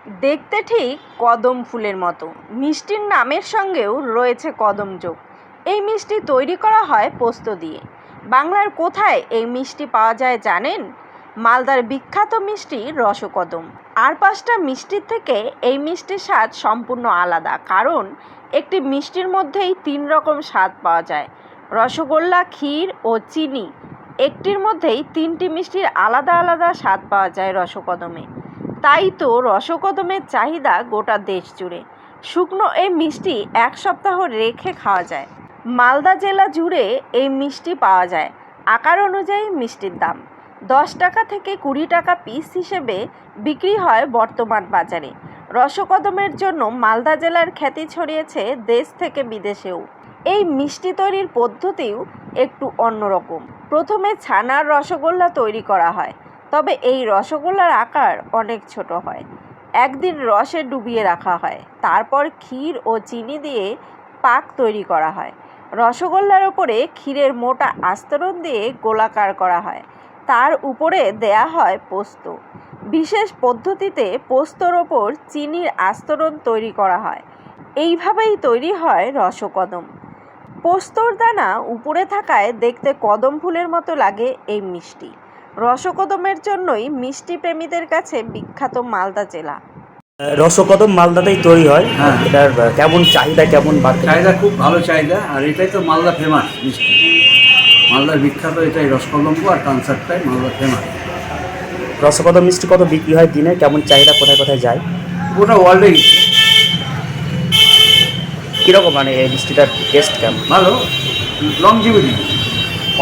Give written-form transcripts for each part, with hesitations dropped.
দেখতে ঠিক কদম ফুলের মতো, মিষ্টির নামের সঙ্গেও রয়েছে কদম যোগ। এই মিষ্টি তৈরি করা হয় পোস্ত দিয়ে। বাংলার কোথায় এই মিষ্টি পাওয়া যায় জানেন? মালদার বিখ্যাত মিষ্টি রসকদম। আর 5টা মিষ্টির থেকে এই মিষ্টির স্বাদ সম্পূর্ণ আলাদা, কারণ একটি মিষ্টির মধ্যেই 3 রকম স্বাদ পাওয়া যায়। রসগোল্লা, ক্ষীর ও চিনি, একটির মধ্যেই 3টি মিষ্টির আলাদা আলাদা স্বাদ পাওয়া যায় রসকদমে। তাই তো রসকদমের চাহিদা গোটা দেশ জুড়ে। শুকনো এই মিষ্টি 1 সপ্তাহ রেখে খাওয়া যায়। মালদা জেলা জুড়ে এই মিষ্টি পাওয়া যায়। আকার অনুযায়ী মিষ্টির দাম 10 টাকা থেকে 20 টাকা পিস হিসেবে বিক্রি হয় বর্তমান বাজারে। রসকদমের জন্য মালদা জেলার খ্যাতি ছড়িয়েছে দেশ থেকে বিদেশেও। এই মিষ্টি তৈরির পদ্ধতিও একটু অন্যরকম। প্রথমে ছানার রসগোল্লা তৈরি করা হয়, তবে এই রসগোল্লার আকার অনেক ছোট হয়। একদিন রসে ডুবিয়ে রাখা হয়, তারপর ক্ষীর ও চিনি দিয়ে পাক তৈরি করা হয়। রসগোল্লার উপরে ক্ষীরের মোটা আস্তরণ দিয়ে গোলাকার করা হয়, তার উপরে দেয়া হয় পোস্ত। বিশেষ পদ্ধতিতে পোস্তর ওপর চিনির আস্তরণ তৈরি করা হয়। এইভাবেই তৈরি হয় রসকদম। পোস্তর দানা উপরে থাকায় দেখতে কদম ফুলের মতো লাগে এই মিষ্টি। রসকদমের জন্যই মিষ্টি প্রেমীদের কাছে বিখ্যাত মালদা জেলা। রসকদম মালদাতেই তৈরি হয়। হ্যাঁ। এটার কেমন চাহিদা, কেমন বাড়তে? চাহিদা খুব ভালো চাহিদা, আর এটাই তো মালদা ফেমাস মিষ্টি। মালদার বিখ্যাত এটাই রসকদম্ব, আর কনসার্টটাই মালদা ফেমাস। রসকদম মিষ্টি কত বিক্রি হয় দিনে, কেমন চাহিদা, কোথায় কোথায় যায়? গোটা ওয়ার্ল্ডে গেছে। কীরকম মানে এই মিষ্টিটার টেস্ট কেমন? ভালো, লংজিভিটি।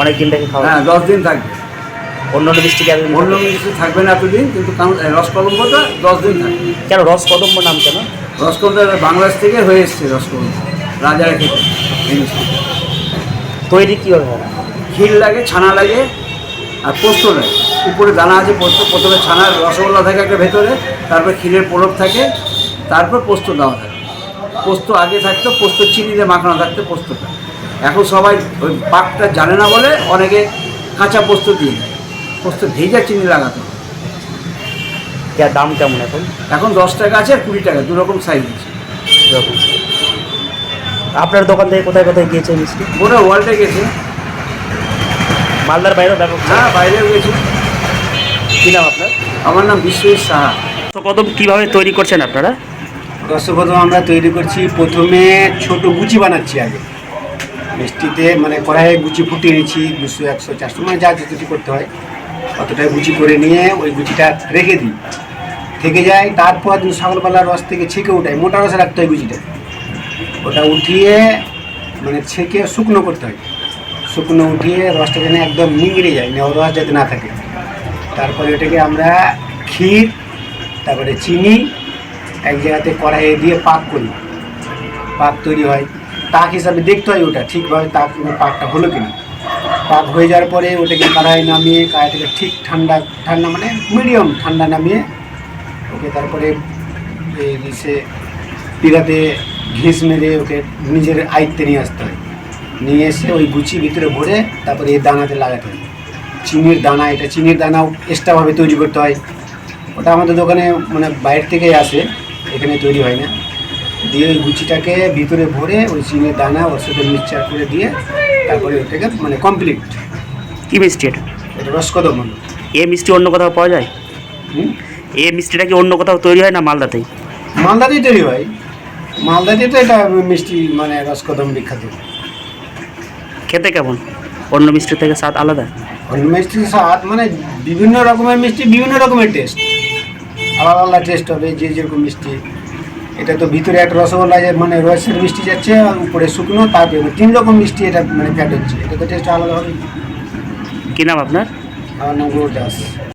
অনেক দিন থেকে খাওয়া? হ্যাঁ, 10 দিন থাকবে। অন্য মিষ্টি কেমন? অন্য মিষ্টি থাকবে না এতদিন, কিন্তু রসকদম্বটা 10 দিন থাকবে। কেন রসকদম্ব নাম কেন? রসকদম্বটা বাংলাদেশ থেকে হয়ে এসছে। রসকদম্ব রাজারা খেতে এই মিষ্টি। তৈরি কীভাবে হয়? ক্ষীর লাগে, ছানা লাগে, আর পোস্ত লাগে। উপরে দানা আছে পোস্ত। প্রথমে ছানার রসগোল্লা থাকে একটা ভেতরে, তারপর ক্ষীরের পোলক থাকে, তারপর পোস্ত দেওয়া থাকে। পোস্ত আগে থাকতো, পোস্ত চিনি দিয়ে মাখানো থাকতো পোস্তটা। এখন সবাই ওই পাকটা জানে না বলে অনেকে কাঁচা পোস্ত দিয়ে দেয়। পোস্ত ভেজা চিনি লাগাতে হয়। দাম কেমন এখন? এখন 10 টাকা আছে আর 20 টাকা, 2 রকম সাইজ আছে। এরকম। আপনার দোকান থেকে কোথায় কোথায় গিয়েছে মিষ্টি? গোটা ওয়ার্ল্ডে গেছে। মালদার বাইরেও ব্যাপক? হ্যাঁ, বাইরেও গেছে। কী নাম আপনার? আমার নাম বিশ্বজিৎ সাহা। রসকদম কীভাবে তৈরি করছেন আপনারা? রসকদম আমরা তৈরি করছি, প্রথমে ছোট গুচি বানাচ্ছি আগে মিষ্টিতে, মানে কড়াইয়ে গুচি ফুটিয়ে নিচ্ছি 200, 100, 400, মানে যা যতটুকু করতে হয় অতটাই গুচি করে নিয়ে ওই গুচিটা রেখে দিই, থেকে যায়। তারপর সকালবেলা রস থেকে ছেঁকে উঠাই, মোটা রসে রাখতে হয় গুচিটা। ওটা উঠিয়ে মানে ছেঁকে শুকনো করতে হয়। শুকনো উঠিয়ে রসটা যেন একদম নিংড়ে যায়, রস যাতে না থাকে। তারপরে এটাকে আমরা ক্ষীর, তারপরে চিনি এক জায়গাতে কড়াইয়ে দিয়ে পাক করি। পাক তৈরি হয়, তাক হিসাবে দেখতে হয় ওটা ঠিকভাবে পাকটা হলো কিনা। পাক হয়ে যাওয়ার পরে ওটাকে কড়াই নামিয়ে, কড়াইটাকে ঠিক ঠান্ডা ঠান্ডা মানে মিডিয়াম ঠান্ডা নামিয়ে ওকে তারপরে সে পিড়াতে ঘিস মেরে ওকে নিজের আয়ত্তে নিয়ে আসতে হয়। নিয়ে এসে ওই গুচি ভিতরে ভরে তারপরে এই দানাতে লাগাতে হয়। চিনির দানা, এটা চিনির দানাও এক্সট্রাভাবে তৈরি করতে হয়। ওটা আমাদের দোকানে মানে বাইরে থেকেই আসে, এখানে তৈরি হয় না। দিয়ে ওই গুচিটাকে ভিতরে ভরে ওই চিনির দানা ওর সাথে মিক্সচার করে দিয়ে তারপরে ওটাকে মানে কমপ্লিট। কী মিষ্টি এটা? এটা রসকদম হলো। এই মিষ্টি অন্য কোথাও পাওয়া যায়? এই মিষ্টিটা কি অন্য কোথাও তৈরি হয় না মালদাতেই? মালদাতেই তৈরি হয়। মালদাতেই তো এটা মিষ্টি মানে রসকদম বিখ্যাত। খেতে কেমন? অন্য মিষ্টির থেকে স্বাদ আলাদা? অন্য মিষ্টির স্বাদ মানে বিভিন্ন রকমের মিষ্টি, বিভিন্ন রকমের টেস্ট, আলাদা আলাদা টেস্ট হবে যে যেরকম মিষ্টি। এটা তো ভিতরে একটা রসগোল্লা মানে রসের মিষ্টি যাচ্ছে, আর উপরে শুকনো, তারপরে 3 রকম মিষ্টি এটা মানে ফ্যাট হচ্ছে। এটা তো টেস্ট আলাদা হবে। কী নাম আপনার? আমার নাম গৌর দাস।